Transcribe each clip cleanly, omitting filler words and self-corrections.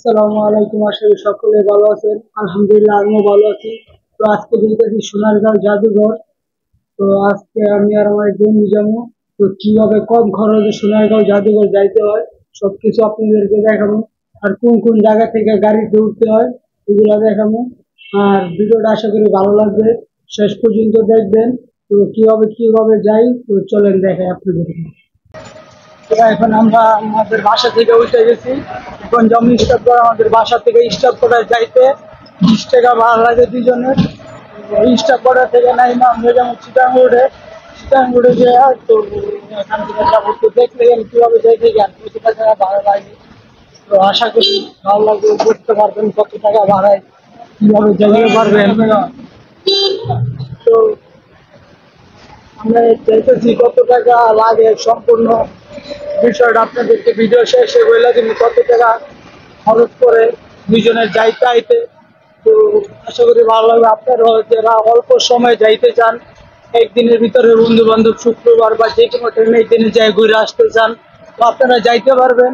আসসালামু আলাইকুম। আশা করি সকলে ভালো আছেন। আলহামদুলিল্লাহ আমিও ভালো আছি। তো আজকে যেতেছি সোনারগাঁও জাদুঘর। তো আজকে আমি আর আমার এক বন্ধু যাবো। তো কিভাবে কম খরচে সোনারগাঁও জাদুঘর যাইতে হয় সবকিছু আপনাদেরকে দেখাবো। আর কোন কোন জায়গা থেকে গাড়িতে উঠতে হয় এগুলো দেখাবো। আর ভিডিওটা আশা করি ভালো লাগবে, শেষ পর্যন্ত দেখবেন। তো কিভাবে কিভাবে যাই তো চলেন দেখাই আপনাদেরকে। তো এখন আমরা আমাদের বাসা থেকে উঠে গেছি। এখন জমি স্টপ করে আমাদের বাসা থেকে স্টপ করে যাইতে 20 টাকা ভাড়া লাগে দুজনের। স্টপ করা থেকে নাই না আমরা যেমন চিটাং রোডে যে তো এখান থেকে যাবো। তো দেখলে কিভাবে যাইতে গিয়ে 20 টাকা ভাড়া লাগে। তো আশা করি ভালো লাগবে, বুঝতে পারবেন কত টাকা ভাড়ায় কিভাবে যাইতে পারবেন। তো আমরা চাইতেছি কত টাকা লাগে সম্পূর্ণ বিষয়টা আপনাদেরকে ভিডিও শেষে বলে দিন কত টাকা খরচ করে দুজনের যাইতে আইতে। তো আশা করি ভালো লাগবে। আপনারা যারা অল্প সময় যাইতে চান, একদিনের ভিতরে বন্ধু বান্ধব শুক্রবার বা যে কোনো ট্রেনে একদিনে যাই ঘুরে আসতে চান, তো আপনারা যাইতে পারবেন।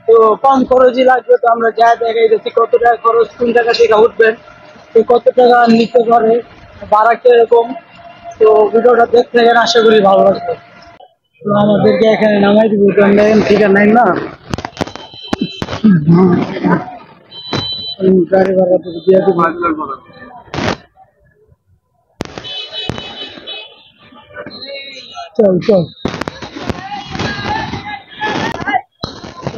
তো কম খরচই লাগবে। তো আমরা যা দেখাই যাচ্ছি কত টাকা খরচ, কোন জায়গা থেকে উঠবেন, তো কত টাকা নিতে পারে, ভাড়া কিরকম। তো ভিডিওটা দেখতে গেলে আশা করি ভালো লাগবে। তো আমাদেরকে এখানে নামাই দিব। তো আমরা এখান থেকে নাই না গাড়ি ভাড়া তো দিয়ে দিব। চল চল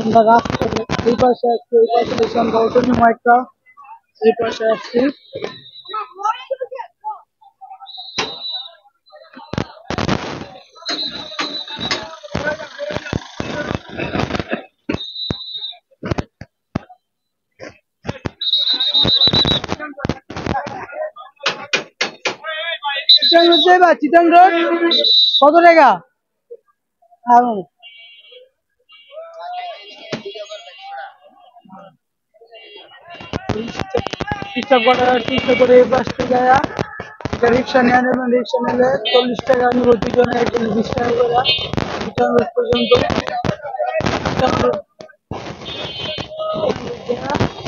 আমরা রাস্তা এই পাশে আসছি, এই পাশে এসে আমরা অটো নিবো একটা, এই পাশে আসছি। চিটাং রোড যাইবা? চিটাং রোড কত টাকা? রিক্সা করে এই বাস থেকে একটা রিক্সা নিয়ে নেবেন। রিক্সা নিলে 40 টাকা নিব দুজনে, একজন 20 টাকা করে চিটাং রোড পর্যন্ত। চিটাং রোড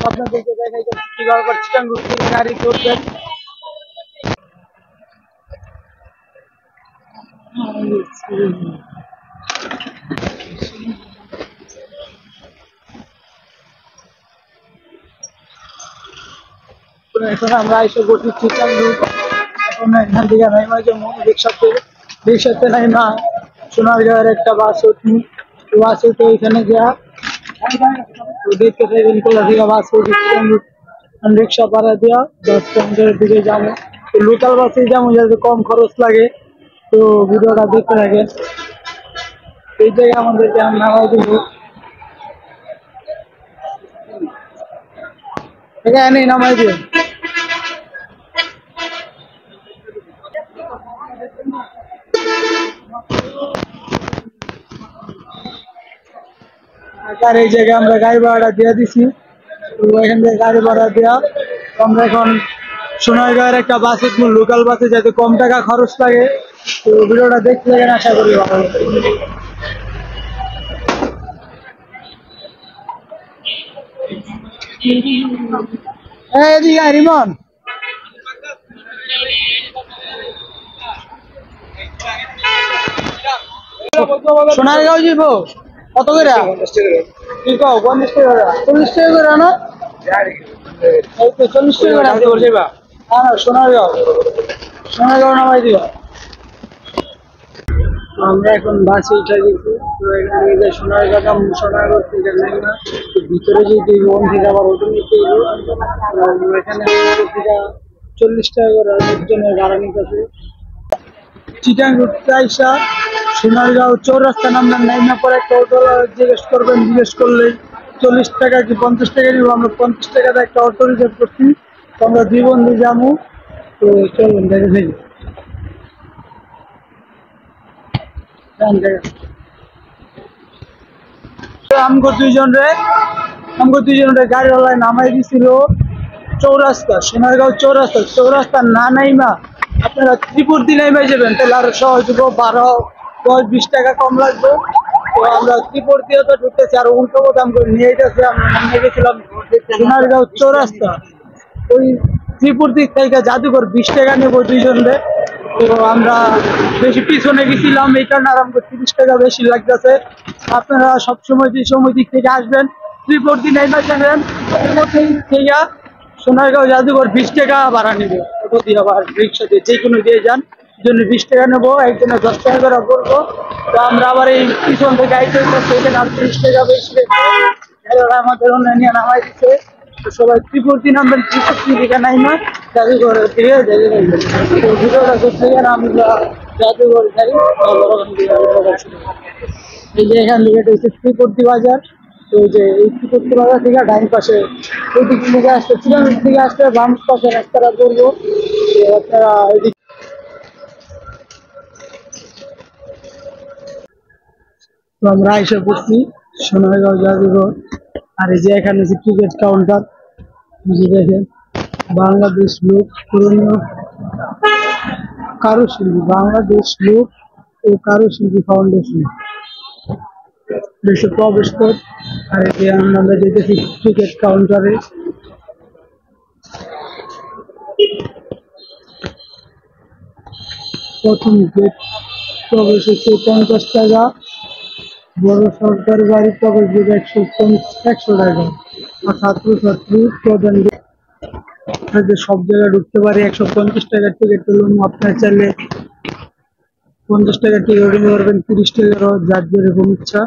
আপনাদেরকে দেখাই যাচ্ছে কিভাবে চিটাং রোড থেকে গাড়ি করবেন। এখন আমরা এসে বসি চিটাং রোড। এখন এখান থেকে নাইমা যাবো রিক্সাতে নাইমা সোনারগাঁয়ের একটা বাস উঠি। বাস উঠে ওইখানে গিয়া দেখতে থাকবেন কোথা থেকে বাস উঠি। রিক্সা ভাড়া দেওয়া 10-15 দিকে যাবো। তো লোকাল বাসে যাবো যাতে কম খরচ লাগে। তো ভিডিওটা দেখতে থাকেন। এই জায়গায় আমাদেরকে নামাই দিব। এখানে নামাই দিব। আর এই জায়গায় আমরা গাড়ি ভাড়াটা দিয়ে দিছি। তো এখান থেকে গাড়ি ভাড়া দেওয়া। আমরা এখন সোনারগাঁয়ের একটা বাস উঠবো, লোকাল বাসে যাতে কম টাকা খরচ লাগে। তো ভিডিওটা দেখতে থাকেন, আশা করি ভালো লাগবে। এদিকে রিমন সোনারগাঁও যাবো কত করে? কি কও? 50 টাকা 40 টাকা করে না? এই তো 40 টাকা করে যাবা। হ্যাঁ সোনারগাঁও নামাই দিবা। আমরা এখন বাসে উঠে গেছি। তো এখানে সোনারগাঁও থেকে নেই না। তো ভিতরে যেতে ওখান থেকে আবার অটো নিতে এখানে 40 টাকা করে একজনের ভাড়া নিতেছে। চিটাং রোড আইসা সোনারগাঁও চৌরাস্তা নামবেন, নাইমা পরে একটা অটো জিজ্ঞেস করবেন। জিজ্ঞেস করলে 40 টাকা কি 50 টাকা নিব। আমরা 50 টাকাতে একটা অটো রিজার্ভ করছি। তো আমরা 2 বন্ধু যাবো। তো চলুন দেখে দেখি। আমগো দুইজনের গাড়িওয়ালায় নামাই দিছিল সোনারগাঁও চৌরাস্তা না নাইমা আপনারা ত্রিপুর দিয়ে নাইমাই যাবেন, তাহলে আরো সহজ হবো। 12-20 টাকা কম লাগবে। তো আমরা ত্রিপুরতীয় তো ঢুকতেছি আর উল্টো বোতাম করে নিয়ে যেতেছি। আমরা নামে গেছিলাম সোনারগাঁও চৌরাস্তা, ওই ত্রিপুর দিক থেকে জাদুঘর 20 টাকা নেবো দুইজনে। তো আমরা বেশি পিছনে গেছিলাম, এই কারণে আর আমাকে 30 টাকা বেশি লাগতেছে। আপনারা সবসময় যে সময় দিক থেকে আসবেন ত্রিপুর দিন এই মাস যাবেন থেকে সোনারগাঁও জাদুঘর 20 টাকা ভাড়া নেবে, অটো দিয়ে আবার রিক্সা দিয়ে যে কোনো দিয়ে যান, জন্য 20 টাকা নেবো, একজনে 10 টাকা করে বলবো। তো আমরা আবার এই পিছন থেকে আইতে সেখানে আর 30 টাকা বেশি আমাদের অন্য নিয়ে নামাই দিচ্ছে। তো সবাই ত্রিপুরতি নামবেন, ত্রিপুরতি থেকে নাই না জাদুঘর থেকে ভিডিওটা করতে গেলে আমরা জাদুঘর যাই। এই যে এখান থেকে এটা হচ্ছে ত্রিপুরতি বাজার। তো যে এই ত্রিপুরতি বাজার থেকে ডাইন পাশে ওই দিক থেকে আসতে চিরামির থেকে আসতে বাম পাশে রাস্তাটা করবো। আপনারা এদিক তো আমরা এসে পড়ছি সোনারগাঁও জাদুঘর। আর এই যে এখানে যে টিকিট কাউন্টার, বুঝে দেখেন বাংলাদেশ লোক পুরনো কারুশিল্পী, বাংলাদেশ লোক ও কারুশিল্পী ফাউন্ডেশন দেশে প্রবেশ পথ। আর এই যে আমরা দেখেছি টিকিট কাউন্টারে প্রথম গেট প্রবেশ হচ্ছে 50 টাকা, বড় সরকার বাড়ি প্রবেশ গেট 100 টাকা, আর ছাত্রছাত্রী প্রধান গেট সব জায়গায় ঢুকতে পারে। 150 টাকার টিকিট পেলাম, আপনার চাইলে 50 টাকার টিকিট নিতে পারবেন, 30 টাকারও, যার যেরকম ইচ্ছা।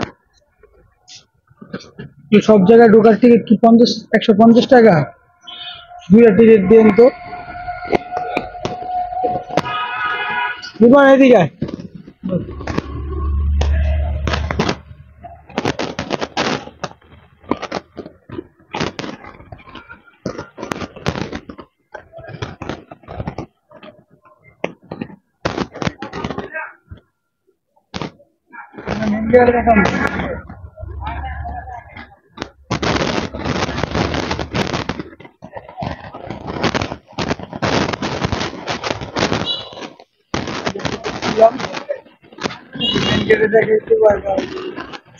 তো সব জায়গায় ঢোকার টিকিট কি 150 টাকা? দুইটা টিকিট দিন তো এদিকে দেখান। কেটে দেখে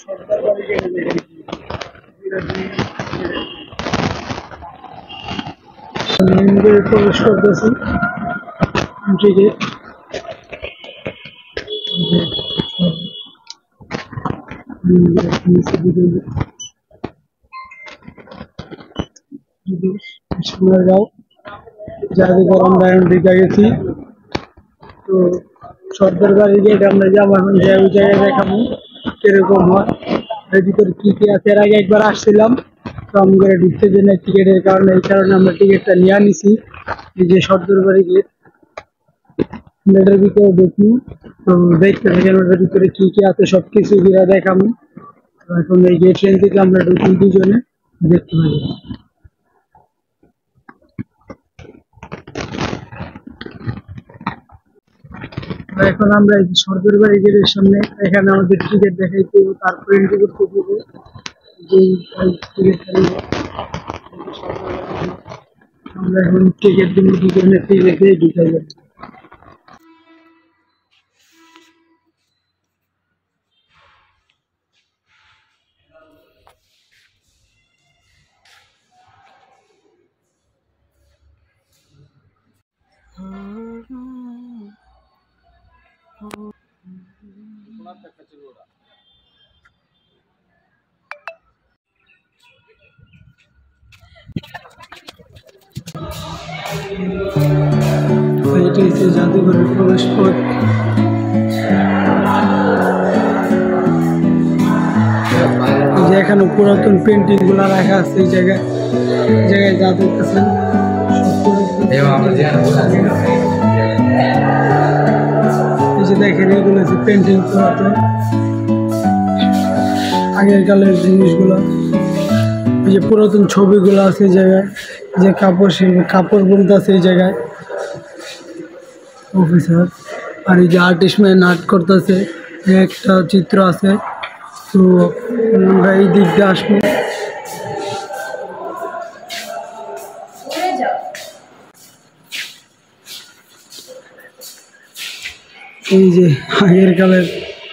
সরকার বাড়ি কেটে দেখে প্রবেশ করতেছি টিকিট। সোনারগাঁও জাদুঘর আমরা এখন ঢুকে গেছি। তো সর্দার বাড়ি গেট আমরা যাবো এখন, যাই ওই জায়গায় দেখাবো কিরকম হয়, এর ভিতরে কি কি আছে। এর আগে একবার আসছিলাম, তো আমরা ঢুকতে দিই না টিকিটের কারণে, এই কারণে আমরা টিকিটটা নিয়ে নিছি। এই যে সর্দার বাড়ি গেট, এটার ভিতরে দেখি, তো দেখতে থাকেন ওটার ভিতরে কি কি আছে সবকিছু ঘিরা দেখাবো। এখন এই গেট ট্রেন থেকে আমরা ঢুকি দুজনে, দেখতে পাবো। এখন আমরা এই সর্দার বাড়ি গেটের সামনে, এখানে আমাদের টিকিট দেখাইতে হবে, তারপরে এন্ট্রি করতে দেবো। যেই টিকিট আমরা এখন টিকিট দিব, দুজনের টিকিট দিয়ে ঢুকে যাবো। এটা হচ্ছে জাদুঘরের প্রবেশ পথ। যে এখানে পুরাতন পেন্টিং গুলা রাখা আছে, এই জায়গায় যা দেখতেছেন এই যে দেখেন, এগুলো হচ্ছে পেন্টিং, পুরাতন আগের কালের জিনিসগুলো। এই যে পুরাতন ছবিগুলো আছে এই জায়গায়, যে কাপড় বুনতে আছে এই জায়গায় অফিসার। আর এই যে আর্টিস্ট ম্যান আর্ট করতেছে, একটা চিত্র আছে। তো আমরা এই দিক দিয়ে আসবো। এই যে আগের কালের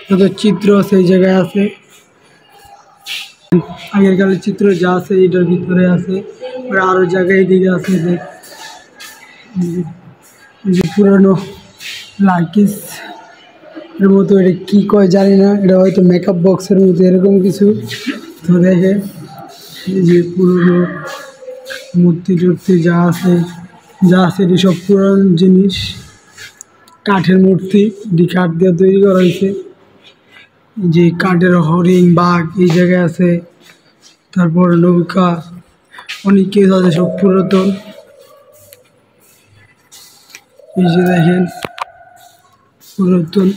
যত চিত্র আছে এই জায়গায় আছে। আগের কালের চিত্র যা আছে এটার ভিতরে আছে, আরো জায়গায় দিকে আছে যে পুরানো লাইকিস এর মতো, এটা কি কয় জানি না, এটা হয়তো মেকআপ বক্সের মতো এরকম কিছু। তো দেখে এই যে পুরনো মূর্তি টূর্তি যা আছে এটি সব পুরানো জিনিস, কাঠের মূর্তি, এটি কাঠ দিয়ে তৈরি করা হয়েছে। যে কাঠের হরিণ বাঘ এই জায়গায় আছে, তারপর নৌকা অনেক কিছু আছে সব পুরাতন। এই যে দেখেন পুরাতন,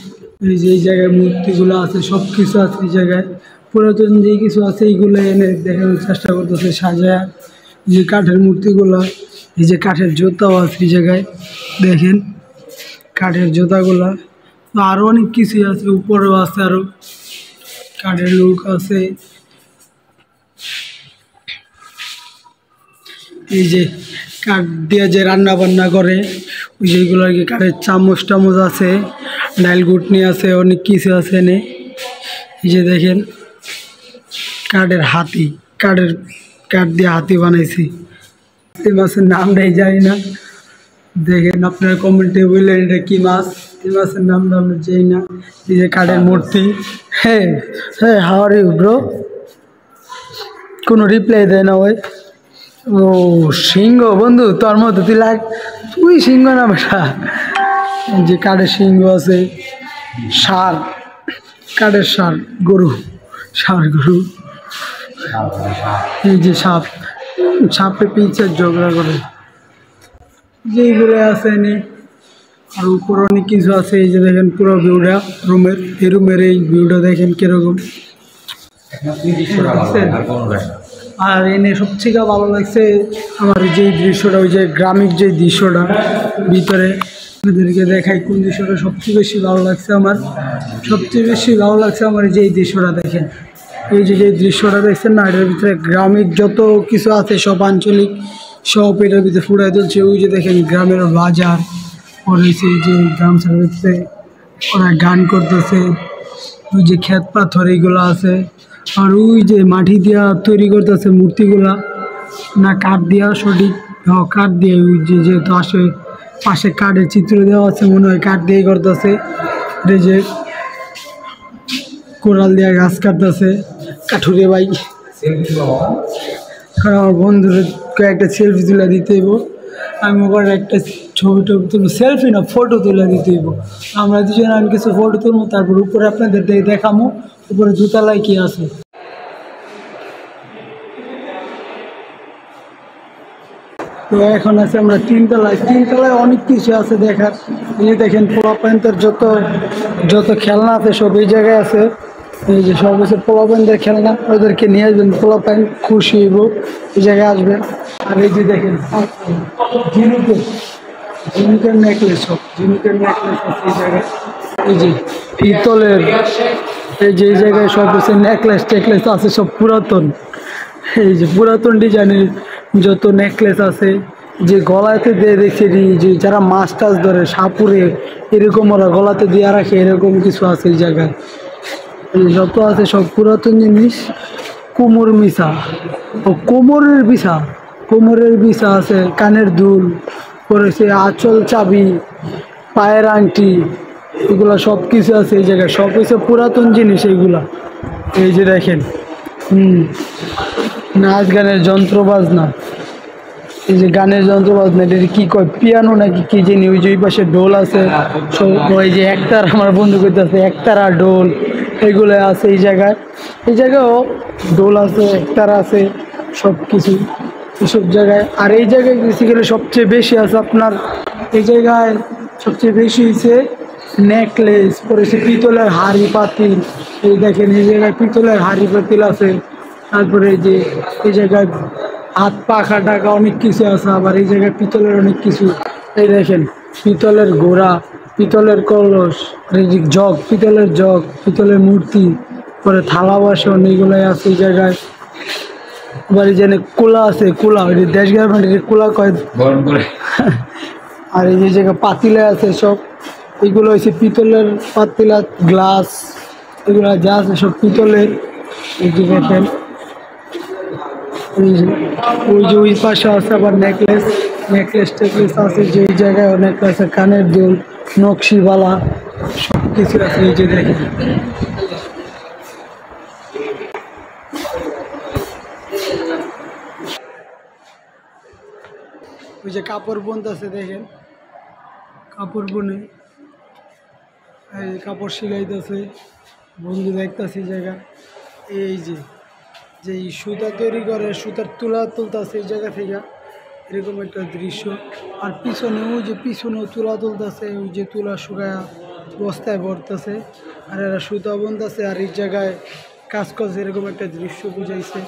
এই যে এই জায়গায় মূর্তিগুলো আছে, সব কিছু আছে এই জায়গায় পুরাতন যে কিছু আছে এইগুলো এনে দেখানোর চেষ্টা করতেছে সাজায়। যে কাঠের মূর্তিগুলো, এই যে কাঠের জুতাও আছে এই জায়গায় দেখেন, কাঠের জুতাগুলা, আরো অনেক কিছুই আছে, উপরেও আছে আরো কাঠের লোক আছে। এই যে কাঠ দিয়ে যে রান্না বান্না করে ওই যেগুলো আর কি, কাঠের চামচ টামচ আছে, ডাইল ঘুটনি আছে, অনেক কিছু আছে এনে। এই যে দেখেন কাঠের হাতি, কাঠ দিয়ে হাতি বানাইছি। এই মাছের নামটাই জানি না, দেখেন আপনারা কমেন্টে বললেন এটা কি মাছ, এই মাছের নামটা আমরা জানি না। এই যে কাঠের মূর্তি। হ্যাঁ হ্যাঁ, হাউ আর ইউ ব্রো? কোনো রিপ্লাই দেয় না ওই। ও সিংহ বন্ধু, তোর মতো তুই সিংহ না বেটা। যে কাঠের সিংহ আছে, ষাঁড়, কাঠের ষাঁড়, গরু, ষাঁড় গরু। এই যে সাপে পিঁচে ঝগড়া করে, যেইগুলো আছে নি। আর উপর অনেক কিছু আছে। এই যে দেখেন পুরো ভিউটা রুমের এই ভিউটা দেখেন কিরকম। আর এনে সবথেকে ভালো লাগছে আমার যেই দৃশ্যটা, ওই যে গ্রামিক যে দৃশ্যটা ভিতরে আপনাদেরকে দেখাই, কোন দৃশ্যটা সবচেয়ে বেশি ভালো লাগছে আমার। সবচেয়ে বেশি ভালো লাগছে আমার যেই দৃশ্যটা দেখেন, এই যে দৃশ্যটা দেখছেন না, এটার ভিতরে গ্রামিক যত কিছু আছে সব আঞ্চলিক সব এটার ভিতরে ফুটাই তুলছে। ওই যে দেখেন গ্রামের বাজার করেছে, যে গামছার ভিতরে ওরা গান করতেছে, ওই যে ক্ষেত পাথর এইগুলো আছে। আর ওই যে মাটি দিয়া তৈরি করতেছে মূর্তিগুলা, না কাঠ দিয়া, সঠিক কাঠ দিয়ে, ওই যে যেহেতু আসে পাশে কাঠের চিত্র দেওয়া আছে, মনে হয় কাঠ দিয়ে করতেছে। এই যে কোরাল দিয়া গাছ কাটতেছে কাঠুরে ভাই। কারণ আমার বন্ধুর কয়েকটা সেলফি তুলে দিতে হইব, আমি ওখানে একটা ছবি টবি তুলবো, সেলফি না ফটো তুলে দিতে হইব। আমরা দুজন আমি কিছু ফটো তুলবো, তারপর উপরে আপনাদের দেখামো উপরে দোতলায় কি আছে। তো এখন আছে আমরা তিনতলায় অনেক কিছু আছে দেখার। এই দেখেন পোলাপাইনদের যত খেলনা আছে সব এই জায়গায় আছে। এই যে সব হচ্ছে পোলাপাইনদের খেলনা, ওদেরকে নিয়ে আসবেন, পোলাপাইন খুশি হইব এই জায়গায় আসবেন। আর এই যে দেখেন ঝিনুকের নেকলেস, সব ঝিনুকের নেকলেস আছে এই জায়গায়। এই যে পিতলের, এই যে এই জায়গায় সব হচ্ছে নেকলেস টেকলেস আছে, সব পুরাতন। এই যে পুরাতন ডিজাইনের যত নেকলেস আছে, যে গলাতে দিয়ে দেখছি যে যারা মাছ টাছ ধরে সাপুরে এরকম ওরা গলাতে দিয়ে রাখে, এরকম কিছু আছে এই জায়গায়। যত আছে সব পুরাতন জিনিস। কোমরের বিছা আছে, কানের দুল করেছে, আঁচল চাবি, পায়ের আংটি, এগুলা সব কিছু আছে এই জায়গায়। সব কিছু পুরাতন জিনিস এইগুলা। এই যে দেখেন নাচ গানের যন্ত্র বাজনা, এই যে গানের যন্ত্র বাজনা, এটা কি কয় পিয়ানো নাকি কি জানি। ওই যে ওই পাশে ডোল আছে, ওই যে একতারা, আমার বন্ধু করতেছে একতারা ডোল, এগুলো আছে এই জায়গায়। এই জায়গায়ও ডোল আছে, একতারা আছে, সব কিছু এসব জায়গায়। আর এই জায়গায় বেসিক্যালি সবচেয়ে বেশি আছে আপনার, এই জায়গায় সবচেয়ে বেশি হয়েছে নেকলেস পরেছে, পিতলের হাড়ি পাতিল। এই দেখেন এই জায়গায় পিতলের হাড়ি পাতিল আছে। তারপরে যে এই জায়গায় হাত পাখা টাকা অনেক কিছু আছে। আবার এই জায়গায় পিতলের অনেক কিছু, এই দেখেন পিতলের ঘোড়া, পিতলের কলস, জগ, পিতলের জগ, পিতলের মূর্তি, পরে থালা বাসন, এইগুলাই আছে এই জায়গায়। আবার এই জায়গায় কোলা আছে, কোলা ওই দেশ গার্মেন্টের কোলা কয়। আর এই যে জায়গায় পাতিলে আছে সব, এগুলো হচ্ছে পিতলের পাতিলা, গ্লাস, এগুলো যা আছে সব পিতলের। এই যে দেখেন ওই যে ওই পাশে আছে আবার নেকলেস, নেকলেস টেকলেস আছে, যে এই জায়গায় অনেক আছে, কানের দুল, নকশিবালা সব কিছু আছে। এই যে দেখেন ওই যে কাপড় বুনতেছে, দেখেন কাপড় বুনে, এই কাপড় সিলাইতেছে, বন্ধু দেখতেছি জায়গা। এই যে যে সুতা তৈরি করে, সুতার তুলা তুলতেছে এই জায়গা থেকে, এরকম একটা দৃশ্য। আর পিছনে ওই যে পিছনেও তুলা তুলতেছে, ওই যে তুলা শুকায়া বস্তায় ভরতেছে, আর এরা সুতা বুনতেছে আর এই জায়গায় কাজ করছে, এরকম একটা দৃশ্য বুঝাইছে।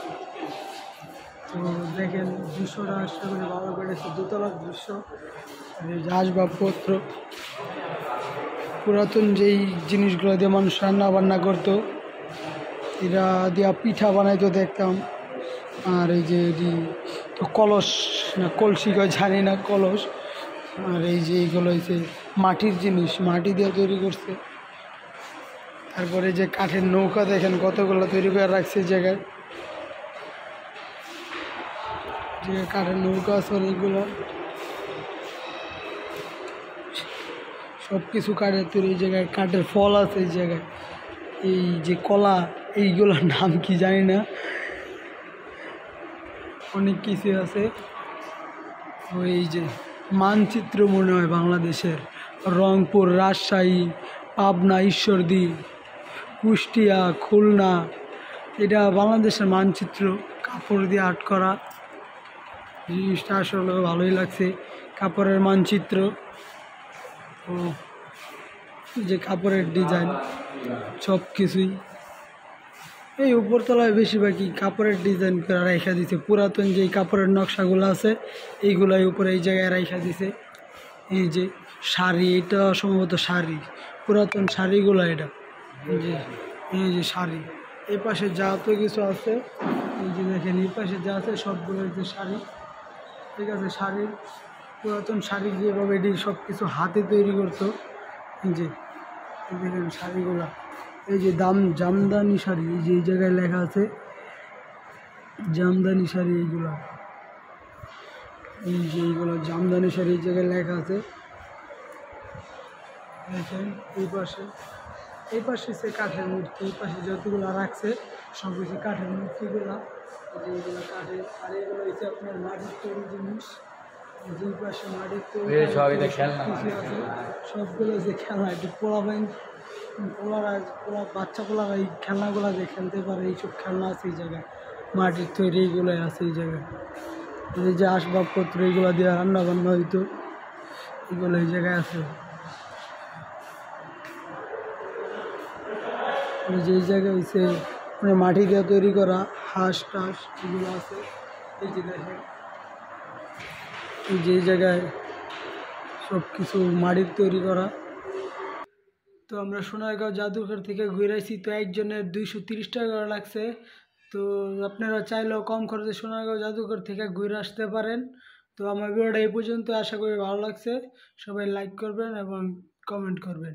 তো দেখেন দৃশ্যটা আশা করে ভালো পেরেছে, দোতলার দৃশ্য। আর এই যে আসবাবপত্র, পুরাতন যেই জিনিসগুলো দিয়ে মানুষ রান্না বান্না করতো, এরা দিয়া পিঠা বানাইতো দেখতাম। আর এই যে এটি তো কলস না কলসি কয় জানি না, কলস। আর এই যে এইগুলো হয়েছে মাটির জিনিস, মাটি দিয়ে তৈরি করছে। তারপরে যে কাঠের নৌকা দেখেন কতগুলো তৈরি করে রাখছে এই জায়গায়, যে কাঠের নৌকা আছে অনেকগুলো, সব কিছু কাঠের তৈরি। এই জায়গায় কাঠের ফল আছে এই জায়গায়, এই যে কলা, এইগুলোর নাম কি জানি না, অনেক কিছু আছে। ওই যে মানচিত্র মনে হয় বাংলাদেশের, রংপুর, রাজশাহী, পাবনা, ঈশ্বরদী, কুষ্টিয়া, খুলনা, এটা বাংলাদেশের মানচিত্র, কাপড় দিয়ে আর্ট করা। জিনিসটা আসলে ভালোই লাগছে, কাপড়ের মানচিত্র। ও যে কাপড়ের ডিজাইন সব কিছুই এই উপরতলায় বেশিরভাগই কাপড়ের ডিজাইন করে রাইখা দিছে, পুরাতন যেই কাপড়ের নকশাগুলো আছে এইগুলাই উপরে এই জায়গায় রাইখা দিছে। এই যে শাড়ি, এটা সম্ভবত শাড়ি, পুরাতন শাড়িগুলো এটা। এই যে শাড়ি, এই পাশে যা তো কিছু আছে, এই যে দেখেন এই পাশে যা আছে সবগুলো যে শাড়ি, ঠিক আছে, শাড়ি, পুরাতন শাড়ি যেভাবে এটি সব কিছু হাতে তৈরি করতো। এই যে দেখেন শাড়িগুলা, এই যে জামদানি শাড়ি, এই যে এই জায়গায় লেখা আছে জামদানি শাড়ি, এইগুলা এই যে এইগুলো জামদানি শাড়ি এই জায়গায় লেখা আছে। দেখেন এই পাশে সে কাঠের মূর্তি, এই পাশে যতগুলো রাখছে সব কিছু কাঠের মূর্তিগুলা, এই যে এইগুলো কাঠের। আর এগুলো হচ্ছে আপনার মাটির তৈরি জিনিস, দুই পাশে মাটির তৈরি কিছু আছে, সবগুলো যে খেলনা, একটু বাচ্চা পোলারা এই খেলনাগুলো যে খেলতে পারে, এইসব খেলনা আছে এই জায়গায়, মাটির তৈরি এইগুলো আছে এই জায়গায়। এই যে আসবাবপত্র এইগুলো দিয়ে রান্না বান্না হইতো, এগুলো এই জায়গায় আছে। এই যে এই জায়গায় হচ্ছে মানে মাটি দিয়ে তৈরি করা হাঁস টাস এগুলো আছে। এই যে দেখেন এই যে এই জায়গায় সব কিছু মাটির তৈরি করা। তো আমরা সোনারগাঁও জাদুঘর থেকে ঘুরে আসি, তো একজনের 230 টাকা করে লাগছে। তো আপনারা চাইলেও কম খরচে সোনারগাঁও জাদুঘর থেকে ঘুরে আসতে পারেন। তো আমার ভিডিওটা এই পর্যন্ত, আশা করি ভালো লাগছে, সবাই লাইক করবেন এবং কমেন্ট করবেন।